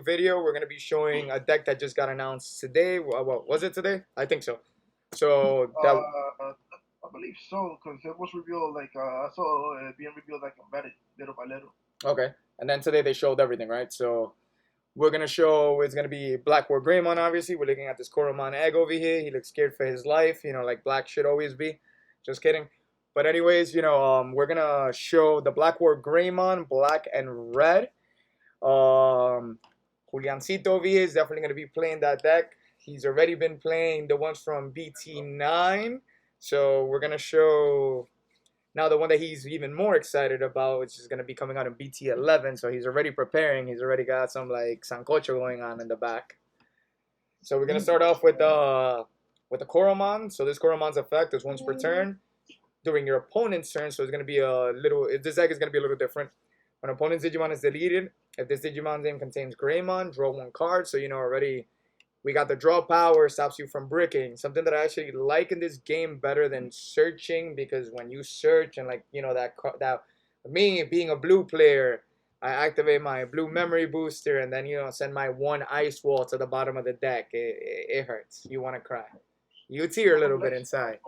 video, we're gonna be showing a deck that just got announced today. What was it today? I think so. So that I believe so, because it was revealed like I saw it being revealed like on Reddit, little by little. okay. And then today they showed everything, right? So we're gonna show it's gonna be Black Wargreymon. Obviously, we're looking at this Koromon egg over here. He looks scared for his life. You know, like Black should always be. Just kidding. But anyways, we're gonna show the Black Wargreymon, black and red. Um, Juliancito over here is definitely gonna be playing that deck. He's already been playing the ones from BT9. So we're gonna show now the one that he's even more excited about, which is gonna be coming out in BT11. So he's already preparing. He's already got some like sancocho going on in the back. So we're gonna start off with the Koromon. So this Koromon's effect is once per turn during your opponent's turn. So it's gonna be a little. This deck is gonna be a little different. When opponent's Digimon is deleted, if this Digimon's name contains Greymon, draw one card. So you know already we got the draw power, stops you from bricking. Something that I actually like in this game better than searching, because when you search and that me being a blue player, I activate my blue memory booster and then send my one ice wall to the bottom of the deck. It hurts. You want to cry. You tear a little bit inside.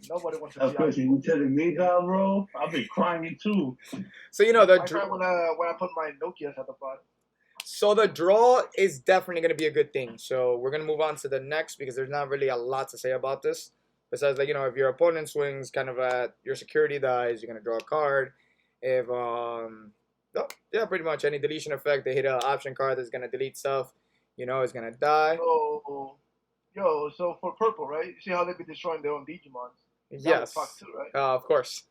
Nobody wants to That's crazy. You telling me that, bro? I've been crying too. So I cry when I put my Nokia's at the bottom. So the draw is definitely going to be a good thing. So we're going to move on to the next, because there's not really a lot to say about this. Besides, if your opponent swings kind of at your security dies, you're going to draw a card. If, yeah, pretty much any deletion effect, they hit an option card that's going to delete stuff, it's going to die. So for purple, right? You see how they be destroying their own Digimons? Yes. Too, right? Of course.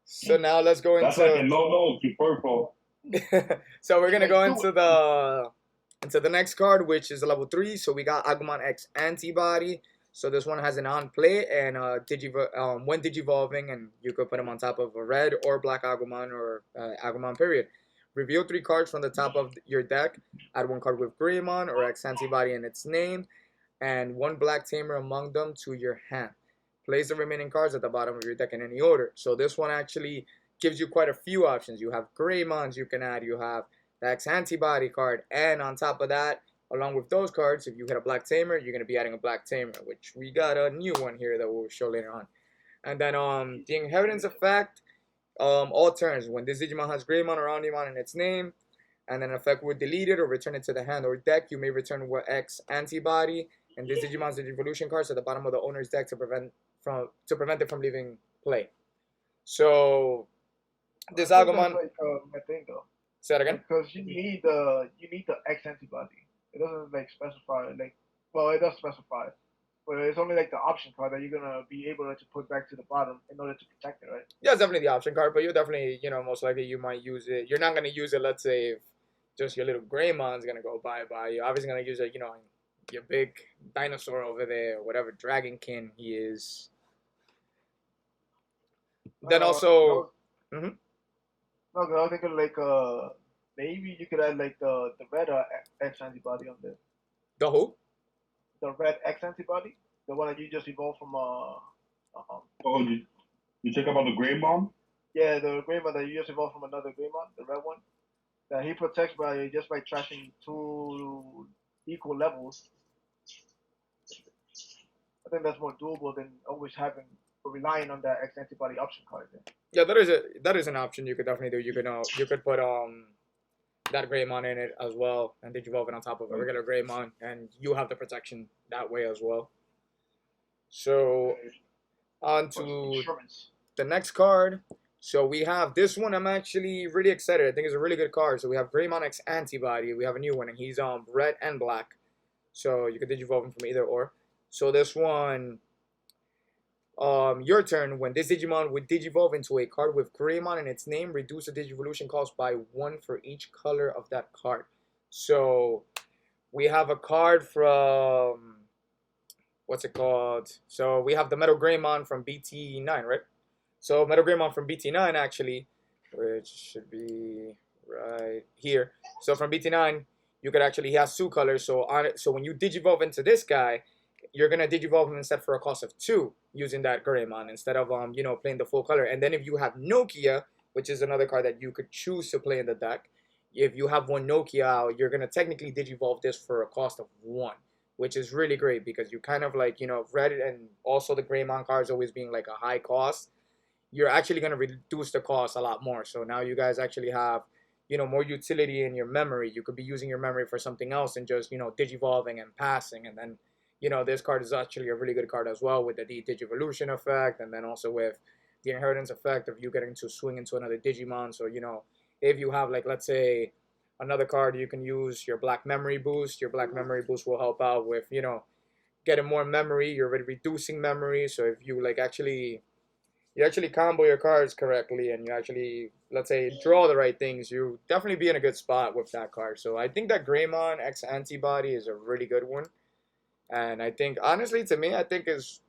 So now let's go into... That's like a no-no to purple. So we're gonna go into the next card, which is a level 3. So we got Agumon X-antibody. So this one has an on play and when digivolving, and you could put him on top of a red or black Agumon or Agumon period. Reveal 3 cards from the top of your deck. Add 1 card with Greymon or X-antibody in its name, and 1 black tamer among them to your hand. Place the remaining cards at the bottom of your deck in any order. So this one actually gives you quite a few options. You have Greymons you can add. You have the X-antibody card. And on top of that, along with those cards, if you hit a black tamer, you're going to be adding a black tamer, which we got a new one here that we'll show later on. And then the inheritance effect, all turns. When this Digimon has Greymon or Omnimon in its name, and an effect will delete it or return it to the hand or deck, you may return X-antibody and this Digimon's Digivolution cards at the bottom of the owner's deck to prevent it from leaving play. So this Agumon. Like my thing though. Say that again. Because you need the X-antibody. It doesn't specify well, it does specify, but it's only the option card that you're gonna be able to put back to the bottom in order to protect it, right? Yeah, it's definitely the option card, but you're definitely most likely you might use it. You're not gonna use it. Let's say if just your little Greymon's gonna go by. You're obviously gonna use it. Your big dinosaur over there, whatever dragonkin he is. Then also. No, because I was thinking maybe you could add the red X-antibody on there. The who? The red X-antibody, the one that you just evolved from. You check about the Greymon? Yeah, the Greymon that you just evolved from another Greymon, the red one. That he protects by trashing 2 equal levels. I think that's more doable than always relying on that X-antibody option card. Yeah, that is an option you could definitely do. You could put that Greymon in it as well, and digivolve it on top of a regular Greymon, and you have the protection that way as well. So on to the next card. So we have this one. I'm actually really excited. I think it's a really good card. So we have Greymon X-antibody. We have a new one, and he's red and black. So you could digivolve him from either or. So this one, your turn. When this Digimon would digivolve into a card with Greymon in its name, reduce the Digivolution cost by 1 for each color of that card. So we have a card from, what's it called? So we have the Metal Greymon from BT9, right? So Metal Greymon from BT9 actually, which should be right here. So from BT9, you could actually, he has 2 colors. So when you digivolve into this guy, you're gonna digivolve him instead for a cost of 2 using that Greymon instead of playing the full color. And then if you have Nokia, which is another card that you could choose to play in the deck, if you have one Nokia out, you're gonna technically digivolve this for a cost of one, which is really great because you kind of like, Red and also the Greymon cards always being like a high cost, you're actually gonna reduce the cost a lot more. So now you guys actually have, more utility in your memory. You could be using your memory for something else and just, digivolving and passing. And then, this card is actually a really good card as well with the Digivolution effect, and then also with the inheritance effect of you getting to swing into another Digimon. So, if you have, like, let's say another card, you can use your Black Memory Boost. Your Black Memory Boost will help out with, getting more memory. You're already reducing memory. So if you like you actually combo your cards correctly and you actually, let's say, draw the right things, you definitely be in a good spot with that card. So I think that Greymon X-antibody is a really good one. And I think, honestly, to me, I think it's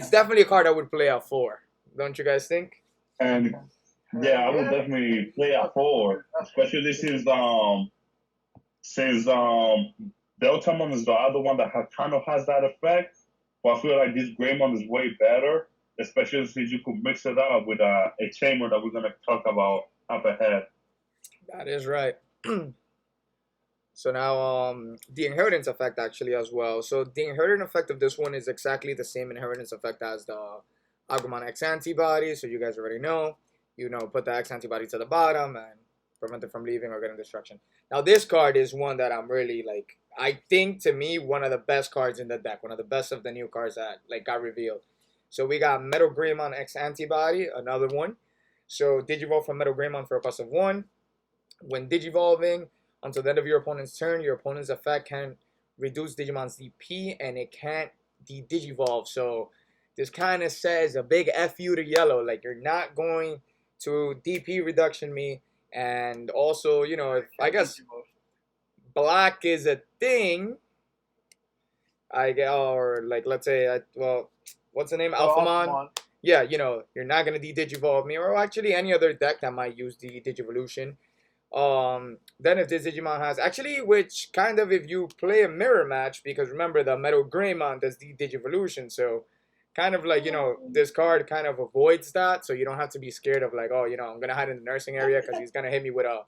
definitely a card I would play out for. Don't you guys think? And yeah, I would definitely play at 4, especially since Deltamon is the other one that kind of has that effect. But I feel like this Greymon is way better, especially since you could mix it up with a chamber that we're gonna talk about up ahead. That is right. So now, the inheritance effect actually as well. So the inheritance effect of this one is exactly the same inheritance effect as the Agumon X antibody. So you guys already know, put the X antibody to the bottom and prevent it from leaving or getting destruction. Now this card is one that I'm really like. I think to me one of the best cards in the deck, one of the best of the new cards that like got revealed. So we got Metal Greymon X antibody, another one. So Digivolve from Metal Greymon for a cost of 1. When Digivolving, until the end of your opponent's turn, your opponent's effect can reduce Digimon's DP and it can't de-Digivolve. So this kind of says a big F you to yellow. Like, you're not going to DP reduction me. And also, if I guess black is a thing, or like, let's say, what's the name? Alphamon. Yeah, you're not going to de-Digivolve me. Or actually any other deck that might use the Digivolution. Then if this Digimon has actually, which kind of if you play a mirror match, because remember the Metal Greymon does the Digivolution, so kind of like this card kind of avoids that, so you don't have to be scared of like, oh, I'm gonna hide in the nursing area because he's gonna hit me with a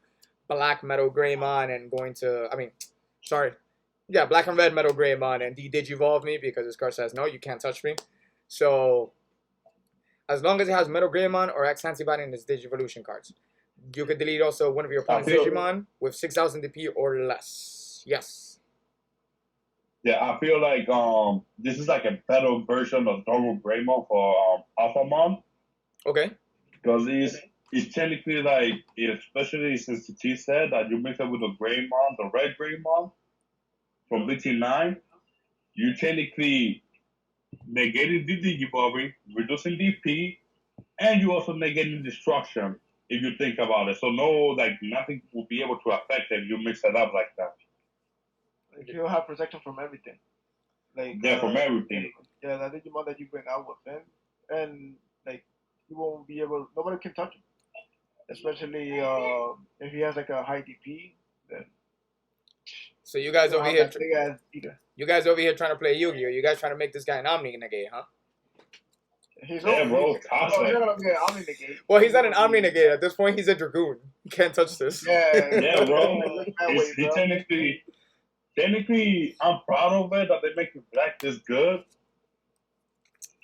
black Metal Greymon and black and red Metal Greymon and de-Digivolve me because this card says no, you can't touch me. So as long as it has Metal Greymon or X antibody in its Digivolution cards. You could delete also one of your opponent's Digimon with 6,000 DP or less. Yes. Yeah, I feel like this is like a better version of Double Greymon for Alphamon. Okay. Because it's technically like, especially since the T said that you mix it with the Greymon, the red Greymon from BT9, you technically negating the Digivolving, reducing DP, and you also negating destruction. If you think about it, so nothing will be able to affect it if you mix it up like that. Like you'll have protection from everything. From everything. Yeah, that Digimon that you bring out with him, and like you won't be able. Nobody can touch him, especially if he has like a high DP. Then. So you guys over here. You guys over here trying to play Yu-Gi-Oh! You guys trying to make this guy an Omni Negate, huh? Well, he's not an Omni Negate. At this point, he's a Dragoon. You can't touch this. Yeah, bro. Technically, I'm proud of it that they make the black this good.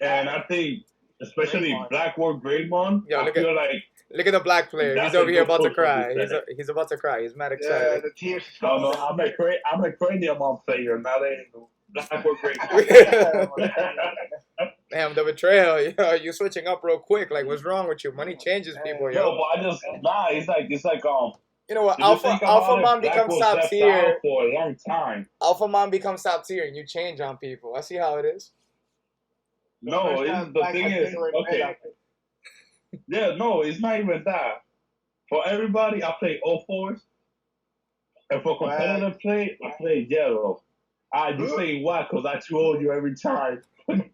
And I think, especially Black Wargreymon, Look at the black player. He's over here about to cry. He's about to cry. He's mad excited. Yeah, the tears. No, I'm a Craniumon player, not a Black Wargreymon. Damn, the betrayal. You switching up real quick. Like, what's wrong with you? Money changes people, yo. No, but it's like you know what? Alphamon becomes top tier for a long time. Alphamon becomes top tier, and you change on people. I see how it is. No, the thing is, okay. Yeah, no, it's not even that. For everybody, I play 04s. And for competitive play, I play yellow. I just say why, because I troll you every time. Okay.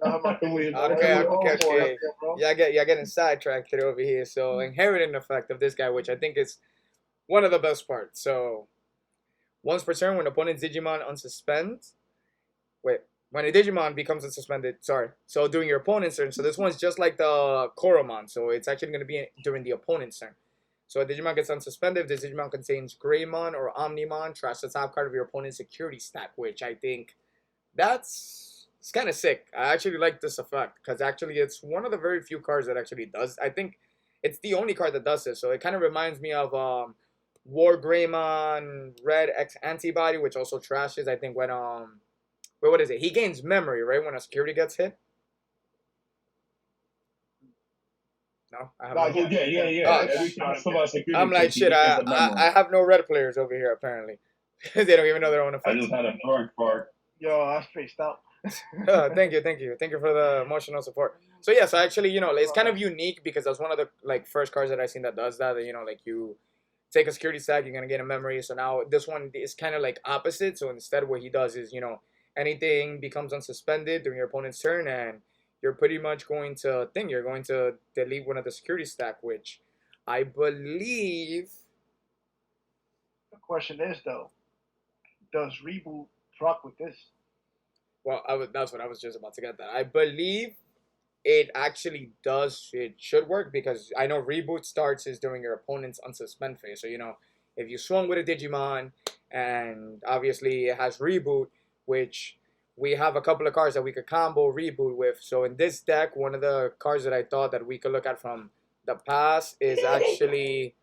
Y'all getting sidetracked over here. So inheriting effect of this guy, which I think is one of the best parts. So once per turn, when opponent's Digimon unsuspends. When a Digimon becomes unsuspended, so during your opponent's turn, so this one's just like the Koromon, so it's actually going to be during the opponent's turn. So a Digimon gets unsuspended if this Digimon contains Greymon or Omnimon. Trash the top card of your opponent's security stack, which I think it's kind of sick. I actually like this effect because actually it's one of the very few cards that actually does. I think it's the only card that does this. So it kind of reminds me of Wargreymon Red X-antibody, which also trashes. I think when wait, what is it? He gains memory, right? When a security gets hit. No, I have No, no. Yeah. Oh, Every time somebody security I'm like takes, he shit. gains I, a memory. I I have no red players over here apparently. They don't even know their own I effects. just had a drawing card. Yo, that's spaced out. Thank you for the emotional support. So yes, actually, it's kind of unique because that's one of the like first cards that I seen that does that. Like you take a security stack, you're gonna get a memory. So now this one is kind of like opposite. So instead, what he does is anything becomes unsuspended during your opponent's turn, and you're pretty much going to you're going to delete one of the security stack, which I believe. The question is though, does reboot proc with this? Well, that's what I was just about to get that. I believe it actually does. It should work because I know reboot starts is during your opponent's unsuspend phase. So if you swung with a Digimon, and obviously it has reboot, which we have a couple of cards that we could combo reboot with. So in this deck, one of the cards that I thought that we could look at from the past is actually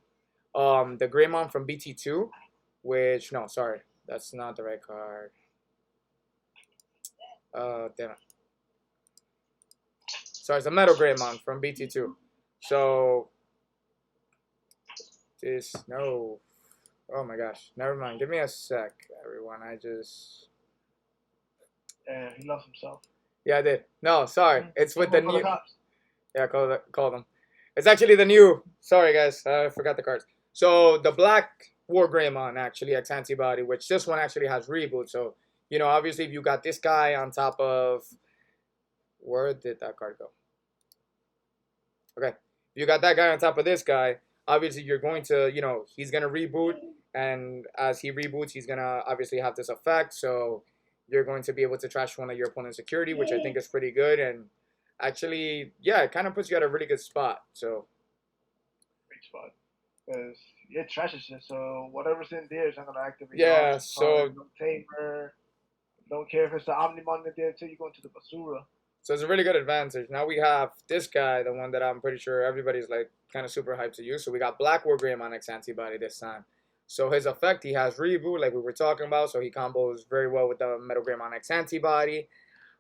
the Greymon from BT2, which no, sorry, that's not the right card. Damn it. Sorry, it's a Metal Greymon from BT2. So no. Oh my gosh. Never mind. Give me a sec, everyone. And he lost himself. Yeah, I did. No, sorry. It's with the new. Cops. Yeah, call them. It's actually the new. Sorry, guys. I forgot the cards. So the Black Wargreymon actually X-antibody, which this one actually has reboot. So obviously, if you got this guy on top of, where did that card go? Okay, if you got that guy on top of this guy, obviously you're going to, he's gonna reboot, and as he reboots, he's gonna obviously have this effect. So you're going to be able to trash one of your opponent's security, which I think is pretty good, and actually, yeah, it kind of puts you at a really good spot. So Great spot. Because it trashes it, so whatever's in there is not gonna activate. Yeah, so no tamer. Don't care if it's the Omnimon in there until you go into the Basura. So it's a really good advantage. Now we have this guy, the one that I'm pretty sure everybody's like kind of super hyped to use. So we got Black Wargreymon X-antibody this time. So his effect, he has reboot, like we were talking about. So he combos very well with the Metal Greymon X-antibody.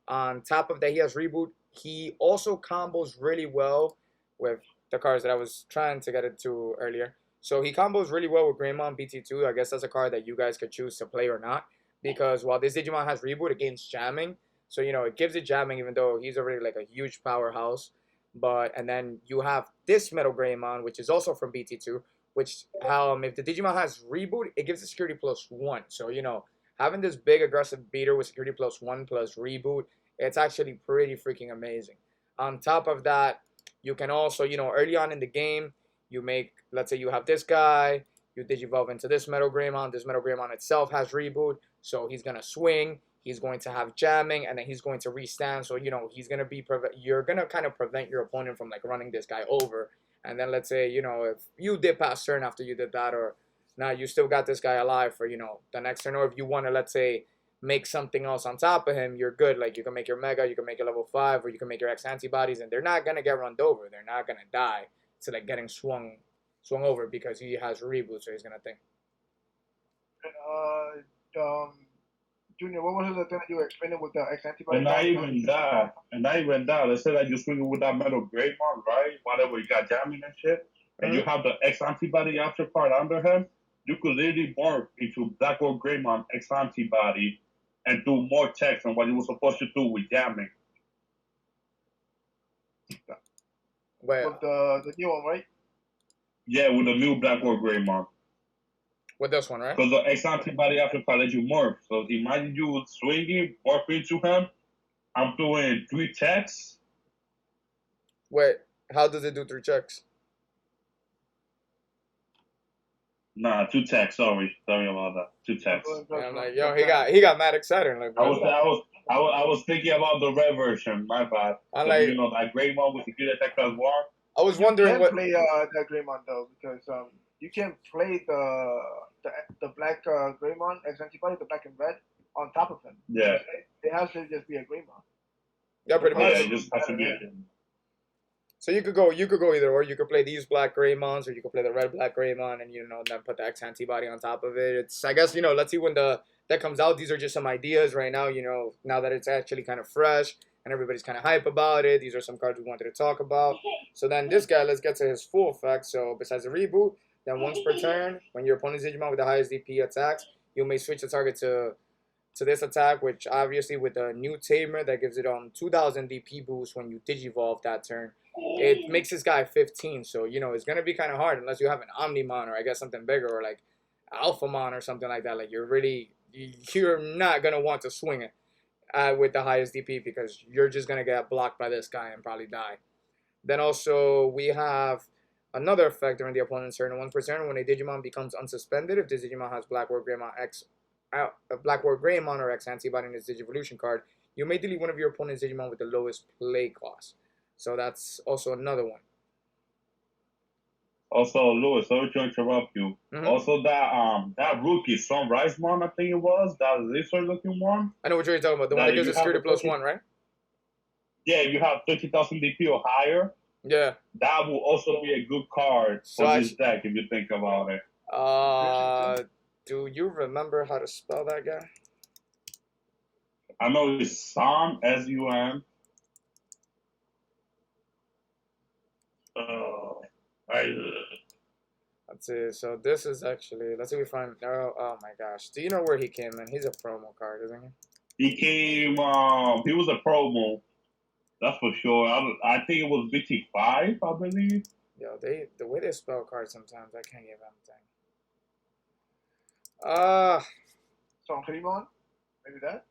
On top of that, he has reboot. He also combos really well with the cards that I was trying to get into earlier. So he combos really well with Greymon BT2. I guess that's a card that you guys could choose to play or not. Because while this Digimon has reboot, it gains jamming. So, it gives it jamming even though he's already like a huge powerhouse. And then you have this Metal Greymon, which is also from BT2, which if the Digimon has reboot, it gives it security +1. So, having this big aggressive beater with security +1 plus reboot, it's actually pretty freaking amazing. On top of that, you can also, early on in the game, let's say you have this guy, you digivolve into this Metal Greymon. This Metal Greymon itself has reboot, so he's going to swing. He's going to have jamming, and then he's going to restand. So, he's going to you're going to kind of prevent your opponent from, like, running this guy over. And then let's say, if you did pass turn after you did that, or now you still got this guy alive for, the next turn. Or if you want to, let's say, make something else on top of him, you're good. Like, you can make your Mega, you can make your level 5, or you can make your X-antibodies, and they're not going to get run over. They're not going to die to, like, getting swung over because he has reboot, so he's going to think. Junior, what was the thing that you were explaining with the X-antibody? And not even that. Let's say that you're swinging with that Metal Greymon, right? Whatever, you got jamming and shit, and you have the X-antibody after part under him, you could literally morph into Black Wargreymon X-antibody and do more text than what you were supposed to do with jamming. Well, with the new one, right? Yeah, with the new Black Wargreymon. With this one, right? Because the X-antibody after part let you morph. So imagine you swinging, morph into him. I'm doing 3 checks. Wait, how does it do 3 checks? Nah, 2 checks. Sorry about that. 2 checks. Yeah, I'm like, yo, he got mad excited. Like, I was thinking about the red version. My bad. I'm like, that Greymon with security attack +1. I was You wondering can what. play that Greymon though, because you can play the black Greymon X-antibody, the black and red, on top of him. Yeah. It has to just be a Greymon. Yeah, pretty Yeah, much. it just has to be. So you could go either, or you could play these black Greymons, or you could play the red black Greymon, and then put the X antibody on top of it. It's I guess let's see when that comes out. These are just some ideas right now. Now that it's actually kind of fresh and everybody's kind of hype about it. These are some cards we wanted to talk about. So then this guy, let's get to his full effect. So besides the reboot, then once per turn, when your opponent's Digimon with the highest DP attacks, you may switch the target to this attack, which obviously with the new tamer that gives it 2000 DP boost when you digivolve that turn, it makes this guy 15. So it's gonna be kind of hard unless you have an Omnimon, or I guess something bigger, or like Alphamon or something like that. Like you're not gonna want to swing it with the highest DP, because you're just gonna get blocked by this guy and probably die. Then also we have another effect during the opponent's turn. Once per turn, when a Digimon becomes unsuspended, if this Digimon has Black Wargreymon Black Wargreymon or X antibody in its Digivolution card, you may delete one of your opponent's Digimon with the lowest play cost. So that's also another one. Also, Louis, sorry to interrupt you. Mm-hmm. Also, that rookie Sunrise Mon, I think it was, that lizard looking one. I know what you're talking about. The one that gives a security +1, right? Yeah, if you have 30,000 DP or higher. Yeah. That will also be a good card for this deck if you think about it. Do you remember how to spell that guy? I know it's Sun, S-U-N. Let's see. So this is actually. Let's see if we find. Oh my gosh. Do you know where he came in? He's a promo card, isn't he? He came. He was a promo. That's for sure. I think it was BT5, I believe. Yo, the way they spell cards sometimes, I can't give anything. Greymon? Maybe that?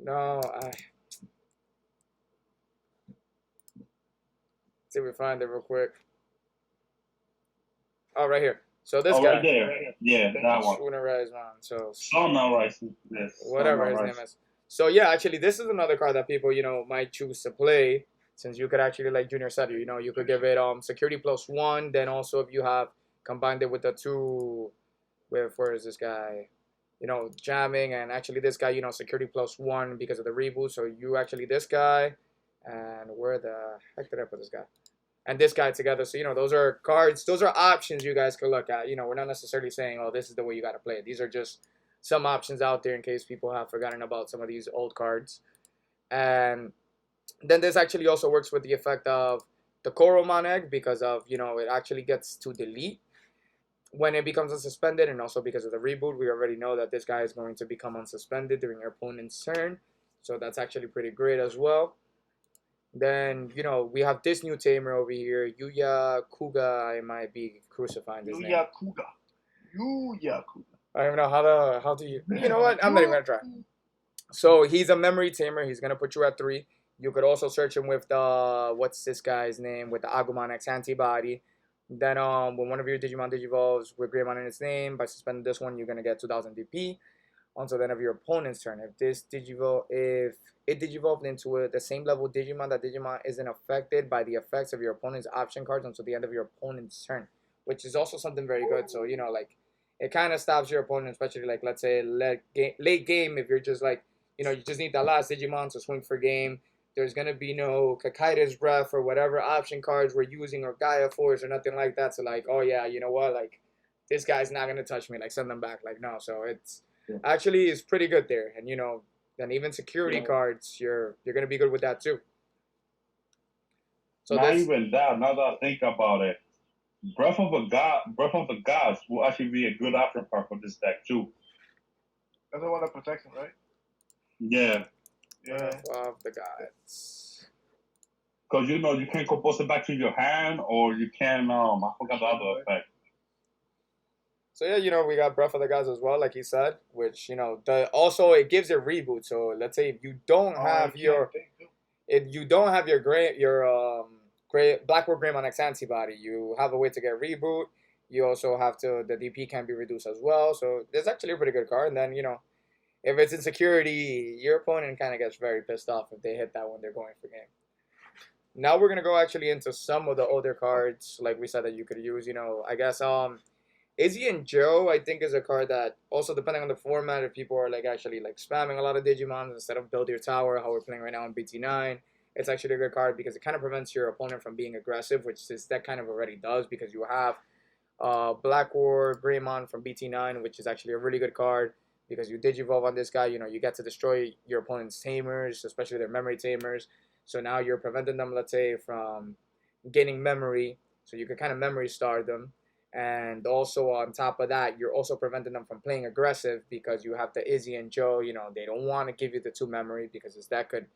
No, see if we find it real quick. Oh, right here. So this guy. Right there. Yeah, that one. Sunrise Man. So. Sunrise. Yes. Whatever his name is. So yeah, actually, this is another card that people might choose to play, since you could actually, like Junior said, you could give it security +1. Then also if you have combined it with the two, where is this guy? Jamming, and actually this guy, security +1 because of the reboot. So you actually this guy, and where the heck did I put this guy? And this guy together. So those are cards, those are options you guys could look at. We're not necessarily saying, oh, this is the way you got to play it. These are just some options out there in case people have forgotten about some of these old cards. And then this actually also works with the effect of the Koromon egg, because of it actually gets to delete when it becomes unsuspended, and also because of the reboot, we already know that this guy is going to become unsuspended during your opponent's turn. So that's actually pretty great as well. Then we have this new tamer over here, Yuya Kuga. I might be crucifying this name. Yuya Kuga. I don't know how do you know what? I'm not even gonna try. So he's a memory tamer. He's gonna put you at 3. You could also search him with the what's this guy's name, with the Agumon X antibody. Then when one of your Digimon digivolves with Greymon in its name, by suspending this one, you're gonna get 2000 DP until the end of your opponent's turn. If it digivolved into the same level Digimon, that Digimon isn't affected by the effects of your opponent's option cards until the end of your opponent's turn, which is also something very good. So like, it kind of stops your opponent, especially like, let's say late game, if you're just like, you just need that last Digimon to swing for game. There's gonna be no Kakaida's Breath or whatever option cards we're using, or Gaia Force or nothing like that. So like, oh yeah, you know what, like this guy's not gonna touch me, like send them back. Like no, so it's actually is pretty good there. And then even security cards, you're gonna be good with that too. So not even that. Now that I think about it, Breath of the Gods will actually be a good option card for this deck too. That's the one that protects him, right? Yeah. Breath of the Gods. Because you can compose it back to your hand, or you can I forgot the other effect. So yeah, we got Breath of the Gods as well, like he said, which also it gives it reboot. So let's say if you don't have your Black Wargreymon X antibody, you have a way to get reboot. You also have the DP can be reduced as well. So it's actually a pretty good card. And then if it's in security, your opponent kind of gets very pissed off if they hit that when they're going for game. now we're gonna go actually into some of the older cards, like we said that you could use. You know, I guess Izzy and Joe, I think, is a card that also depending on the format, if people are like actually like spamming a lot of Digimons instead of build your tower, how we're playing right now in BT9, it's actually a good card because it kind of prevents your opponent from being aggressive, which this deck kind of already does because you have Black Wargreymon from BT9, which is actually a really good card because you Digivolve on this guy. You know, you get to destroy your opponent's tamers, especially their memory tamers. So now you're preventing them, let's say, from gaining memory. So you can kind of memory star them. And also on top of that, you're also preventing them from playing aggressive because you have the Izzy and Joe. You know, they don't want to give you the 2 memory because that could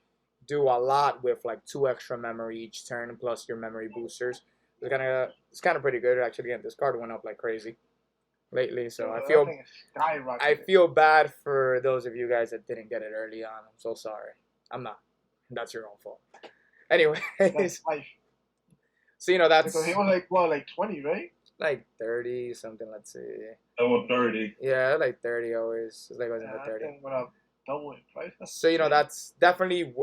do a lot with like 2 extra memory each turn plus your memory boosters. It's kind of pretty good actually. And this card went up like crazy lately, so I feel bad for those of you guys that didn't get it early on. I'm so sorry. I'm not. That's your own fault. Anyways, so you know that's. So he was like what, like 20, right? Like 30 something. Let's see. Over 30. Yeah, like 30 always. It's like it was in the 30. I think went up double in price. So you know that's definitely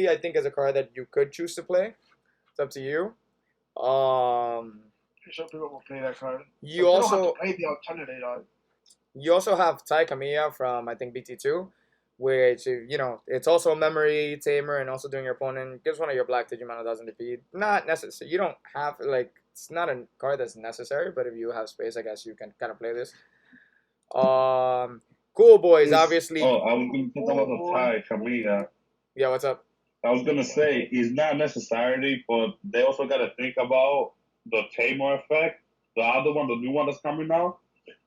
I think is a card that you could choose to play. It's up to you. Pretty sure people will play that card. You but also don't have to play the alternative. You also have Tai Kamiya from I think BT2, which you know it's also a memory tamer and also doing your opponent gives one of your black Digimon 1,000 defeat. Not necessary. You don't have like it's not a card that's necessary, but if you have space, I guess you can kind of play this. Cool Boys, obviously. Oh, I was going to talk about the Tai Kamiya. Yeah, what's up? I was gonna say it's not necessarily, but they also gotta think about the tamer effect. The other one, the new one that's coming out,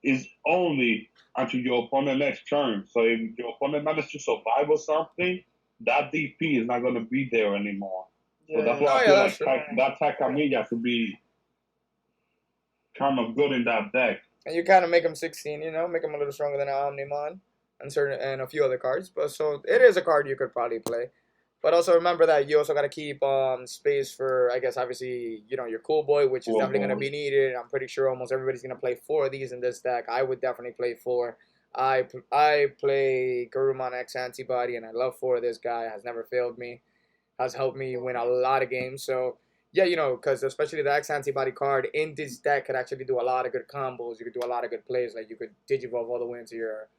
is only until your opponent next turn. So if your opponent manages to survive or something, that DP is not gonna be there anymore. Yeah. So that's why I feel like that Tai Kamiya could be kind of good in that deck. And you kind of make him 16, you know, make him a little stronger than an Omnimon and a few other cards. But so it is a card you could probably play. But also remember that you also got to keep space for, I guess, obviously, you know, your Cool Boy, which is definitely going to be needed. I'm pretty sure almost everybody's going to play 4 of these in this deck. I would definitely play 4. I play Garurumon X-antibody, and I love 4 of this guy. Has never failed me. Has helped me win a lot of games. So, yeah, you know, because especially the X-antibody card in this deck could actually do a lot of good combos. You could do a lot of good plays. Like, you could Digivolve all the way into your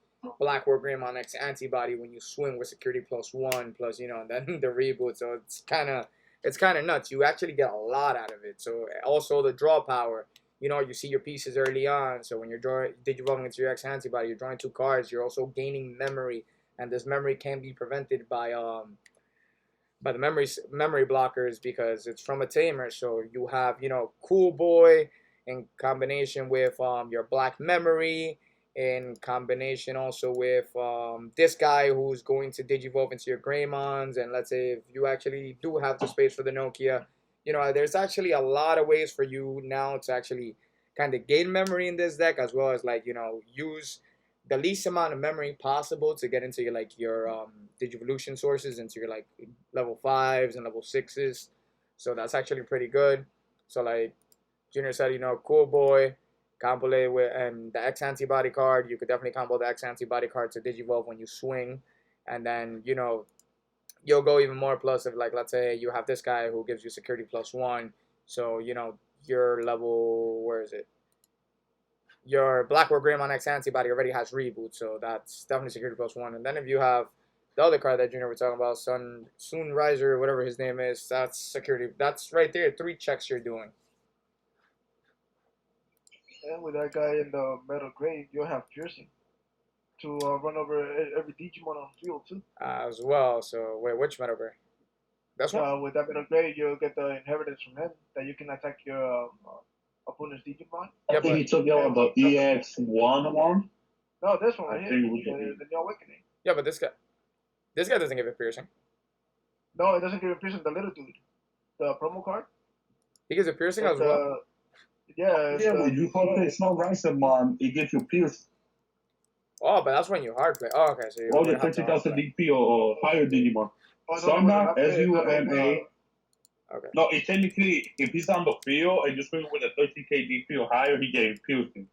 Black Wargreymon X-antibody when you swing with security +1 plus, you know, and then the reboot. So it's kind of nuts. You actually get a lot out of it. So also the draw power. You know, you see your pieces early on. So when you're Digivolving into your X-antibody, you're drawing 2 cards. You're also gaining memory, and this memory can be prevented by the memory blockers because it's from a tamer. So you have, you know, Cool Boy in combination with your black memory, in combination also with this guy who's going to Digivolve into your Greymons. And let's say if you actually do have the space for the Nokia, you know, there's actually a lot of ways for you now to actually kind of gain memory in this deck, as well as like, you know, use the least amount of memory possible to get into your like your Digivolution sources, into your like level 5s and level 6s. So that's actually pretty good. So like Junior said, you know, Cool Boy, combo with and the X-antibody card. You could definitely combo the X-antibody card to Digivolve when you swing, and then, you know, you'll go even more plus if, like, let's say you have this guy who gives you security +1. So, you know, your level, where is it? Your Black Wargreymon X-antibody already has reboot, so that's definitely security +1. And then if you have the other card that Junior was talking about, Sunriser, whatever his name is, that's security. That's right there, 3 checks you're doing. And with that guy in the metal gray, you'll have piercing to run over every Digimon on the field too. As well. So wait, which metal gray? That's one. With that metal gray, you'll get the inheritance from him that you can attack your opponent's Digimon. I think he took out the EX1 one. No, this one right here, the New Awakening. Yeah, but this guy doesn't give it piercing. No, it doesn't give it piercing. The little dude, the promo card. He gives it piercing as well. Yeah, when you play Sunrisermon, it gives you pierce. Oh, but that's when you hard play. Oh, okay. So you the 30,000 DP or higher Digimon. Sunna, SUNA. Okay. No, it's technically, if he's on the field and you swing with a 30k DP or higher, he gets piercing.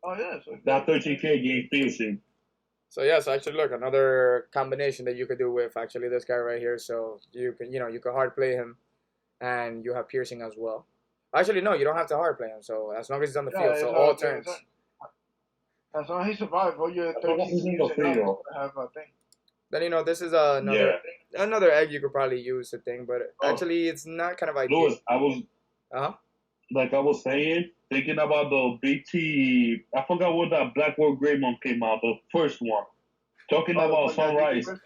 Oh, yeah. So that 30k gets piercing. So, yeah, so actually, look, another combination that you could do with actually this guy right here. So, you can hard play him. and you have piercing as well. Actually, no, you don't have to hard play him. So as long as he's on the Yeah, field, so it's all okay. turns. As long as he survives all your I forgot 13 his name use of it now, he's Theo. gonna have a thing. Then this is Yeah. another egg you could probably use the thing, but Oh, actually it's not kind of ideal. Louis, I was saying, thinking about the BT. I forgot what that Black Wargreymon came out, the first one. Talking Oh, the about one that Sunrise. DT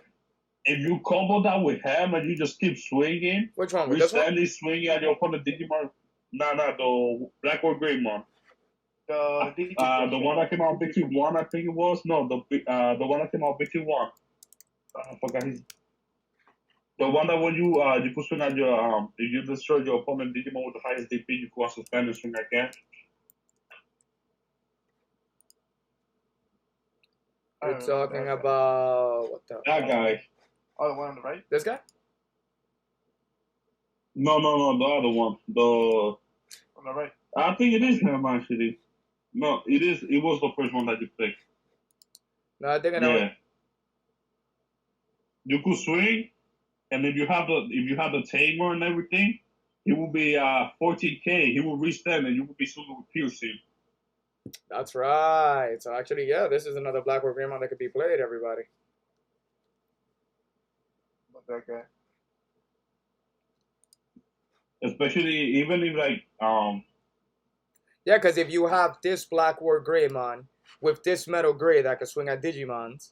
If you combo that with him and you just keep swinging, Which one? With this one? recently swinging at your opponent Digimon. Nah, the Black Wargreymon. The one that came out BT1, I think it was. No, the one that came out BT1. I forgot his. The one that when you could swing at your if you destroy your opponent Digimon with the highest DP, you could also spend and swing again. You're talking about what the? That guy. Oh, the one on the right? This guy? No, the other one. On the right. I think it is him actually. No, it is. It was the first one that you picked. No, I think I know. Yeah. You could swing, and if you have the tamer and everything, it will be 14K. He will reach them, and you will be swinging with piercing. That's right. So actually, yeah, this is another Black Wargreymon that could be played, everybody. Not that guy. Especially even if Yeah, because if you have this Black Wargreymon with this Metal Gray that can swing at Digimons,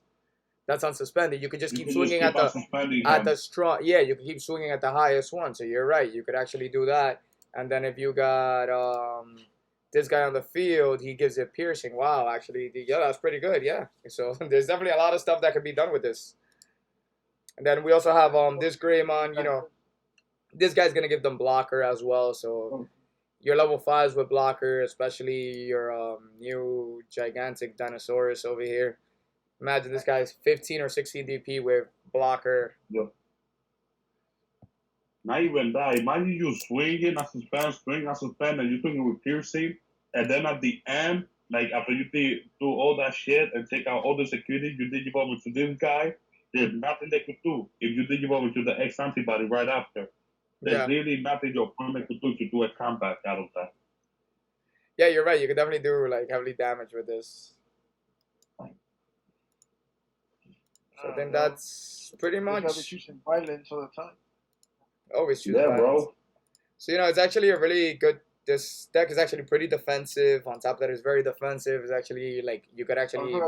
that's unsuspended. You could just keep swinging at the strong. Yeah, you can keep swinging at the highest one. So you're right. You could actually do that. And then if you got this guy on the field, he gives it piercing. Wow, actually, yeah, that's pretty good. Yeah. So there's definitely a lot of stuff that could be done with this. And then we also have this Greymon. This guy's gonna give them blocker as well. So your level 5s with blocker, especially your new gigantic Dinosaurus over here. Imagine this guy's 15 or 16 DP with blocker. Yeah. Not even that. Imagine you swinging as suspend, and you swinging with piercing, and then at the end, like after you do all that shit and take out all the security, you Digimon into this guy. There's nothing they could do if you Digimon into the X-antibody right after. There's really nothing your opponent could do to do a comeback out of that. Yeah, you're right. You could definitely do like heavily damage with this. So I think that's pretty much. I'll be choosing violence all the time. Always choose violence. Bro. So it's actually a really good. This deck is actually pretty defensive. On top of that, it's very defensive. It's actually like you could actually be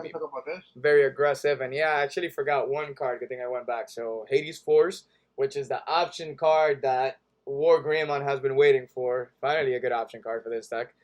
very aggressive. And yeah, I actually forgot one card. Good thing I went back. So Hades Force, which is the option card that Wargreymon has been waiting for. Finally, a good option card for this deck.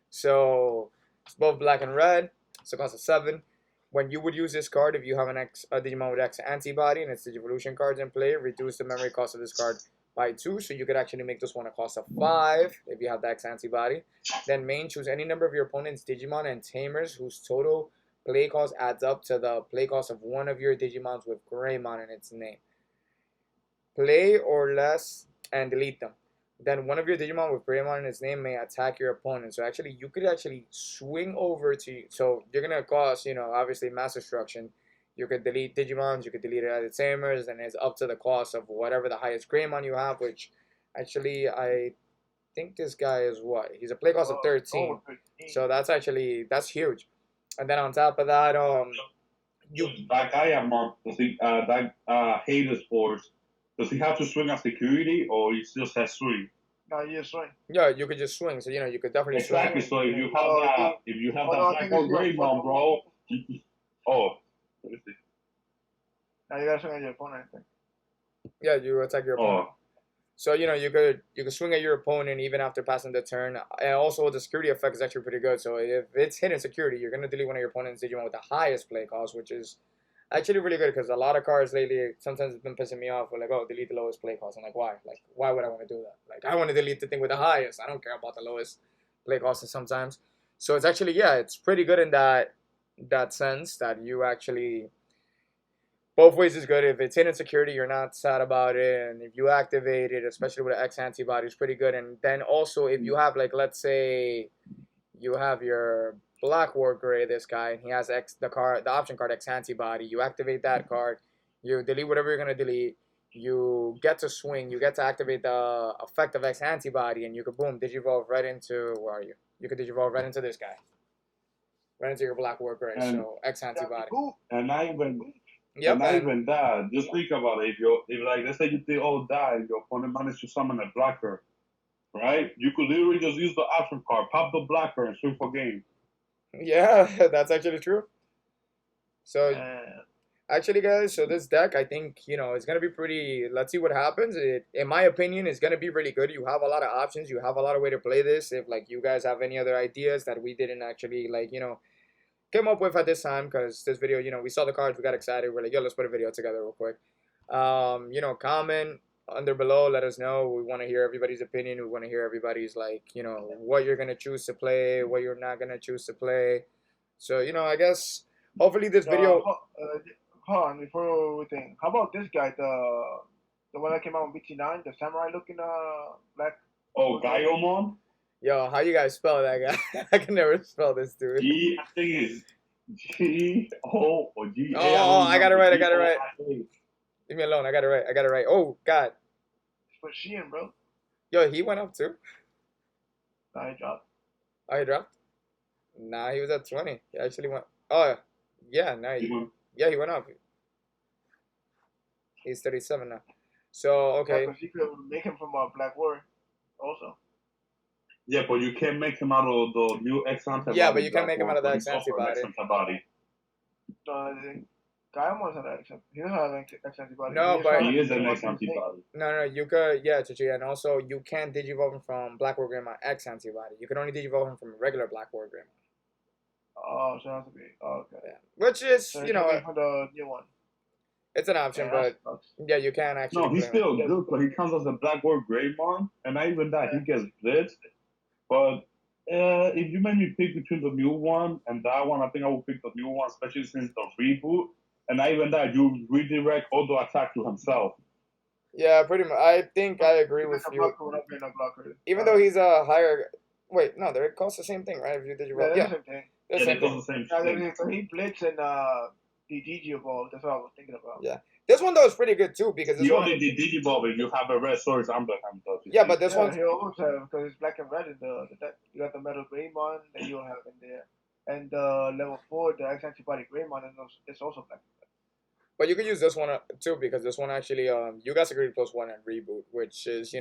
So it's both black and red. So it costs a 7. When you would use this card, if you have a Digimon with X-antibody and its Digivolution cards in play, reduce the memory cost of this card by 2. So you could actually make this one a cost of 5 if you have the X-antibody. Then main, choose any number of your opponent's Digimon and Tamers whose total play cost adds up to the play cost of one of your Digimons with Greymon in its name. Play or less and delete them. Then one of your Digimon with Greymon in its name may attack your opponent. So actually, you could actually swing over to. So you're gonna cause, obviously mass destruction. You could delete Digimons. You could delete it as Tamers, and it's up to the cost of whatever the highest Greymon you have. Which, actually, I think this guy is what? He's a play cost of 13. So that's huge. And then on top of that, that guy Hades Force. Does he have to swing as security, or he just has swing? No, you just swing. Yeah, you could just swing. So you could definitely swing. So if you have that Black Wargreymon, bro. Let me see. Now you gotta swing at your opponent. I think. Yeah, you attack your opponent. So you could swing at your opponent even after passing the turn, and also the security effect is actually pretty good. So if it's hidden security, you're gonna delete one of your opponent's Digimon with the highest play cost, which is actually really good because a lot of cards lately sometimes it's been pissing me off. We're like, oh, delete the lowest play cost. I'm like, why? Like, why would I want to do that? Like, I want to delete the thing with the highest. I don't care about the lowest play cost sometimes. So it's actually it's pretty good in that sense that you actually both ways is good. If it's hidden security, you're not sad about it, and if you activate it, especially with an X-antibody, it's pretty good. And then also if you have like, let's say you have your Black Wargrey, this guy, and he has the option card X-antibody. You activate that card, you delete whatever you're gonna delete. you get to swing, you get to activate the effect of X-antibody, and you could boom digivolve right into, where are you? You could digivolve right into this guy, right into your Black Wargreymon. So X-antibody. And not even Yep, and not and even that. Just think about it. If like let's say you did all die, your opponent managed to summon a blocker, right? You could literally just use the option card, pop the blocker, and swing for game. yeah, that's actually true. So And actually, guys, so this deck, I think, it's going to be pretty, let's see what happens. In my opinion, is going to be really good. You have a lot of options. You have a lot of way to play this. If, like, you guys have any other ideas that we didn't actually, like, came up with at this time, because this video, we saw the cards, we got excited. We're like, yo, let's put a video together real quick. Comment under below. Let us know. We want to hear everybody's opinion. We want to hear everybody's, like, what you're going to choose to play, what you're not going to choose to play. So, I guess, hopefully this video... hold on, before we think, how about this guy, the one that came out on BT9, the samurai looking black? Oh, Gaiomon? Yo, how you guys spell that guy? I can never spell this dude. I think it's G-O or G-A. Oh, I got it right. Leave me alone. I got it right. Oh, God. It's for Sheehan, bro. Yo, he went up too? Nah, he dropped. Oh, he dropped? Nah, he was at 20. He actually went... Oh, yeah, nice. Yeah, he went up. He's 37 now. So, okay. Because you could make him from Black War also. Yeah, but you can't make him out of the new X-antibody. Yeah, but you can make him out of the X-antibody. No, I think Gaiamon's an X-antibody. He doesn't have an X-antibody. No, but... He is an X-antibody. No, you could... Yeah, Chichi, and also you can't digivolve him from Black Wargreymon X-antibody. You can only digivolve him from regular Black Wargreymon. Oh, so it has to be. Oh, okay. Yeah. Which is, so for the new one. It's an option, but yeah, you can actually. No, he's still good, but he comes as a Black Wargreymon, and not even that, he gets blitzed. But if you made me pick between the new one and that one, I think I would pick the new one, especially since the reboot. And not even that, you redirect auto attack to himself. Yeah, pretty much. I think I agree with you. Even though he's a higher. Wait, no, they cost the same thing, right? If you did your yeah, the same thing. Yeah, they cost the same thing. So he blitz and the Digivolve. That's what I was thinking about. Yeah. This one though is pretty good too because this you one only did Digivolve if you have a red sword emblem. Yeah, but this one he always have because it's black and red in the deck. You got the Metal Greymon that you don't have in there, and level 4 the X-antibody Greymon and it's also black and red. But you could use this one too because this one actually you guys agreed +1 and reboot, which is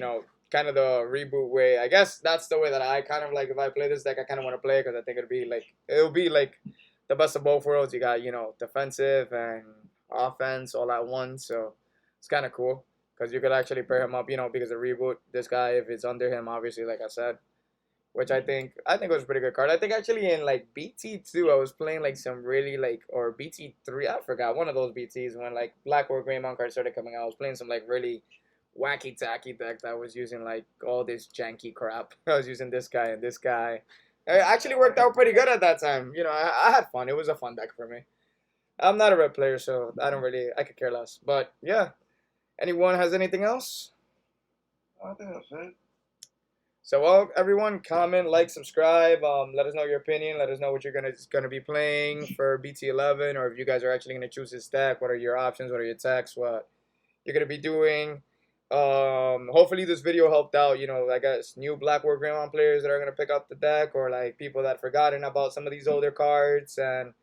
kind of the reboot way. I guess that's the way that I kind of like if I play this deck I kind of want to play because I think it'll be like the best of both worlds. You got defensive and offense all at once, so it's kind of cool because you could actually pair him up because of reboot. This guy, if it's under him, obviously, like I said, which I think was a pretty good card. I think actually in like BT2 I was playing like some really or BT3, I forgot, one of those BTs when like Black Wargreymon cards started coming out. I was playing some like really wacky tacky deck that was using like all this janky crap. I was using this guy and this guy. It actually worked out pretty good at that time. I had fun. It was a fun deck for me. I'm not a red player, so I could care less. But yeah, anyone has anything else? I think that's it. So well, everyone, comment, like, subscribe. Let us know your opinion. Let us know what you're gonna be playing for BT11, or if you guys are actually gonna choose this deck. What are your options? What are your techs? What you're gonna be doing? Hopefully this video helped out. I guess new Black Wargreymon players that are gonna pick up the deck, or like people that forgotten about some of these older cards. And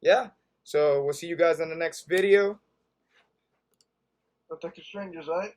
yeah. So we'll see you guys in the next video. Protect your strangers, right?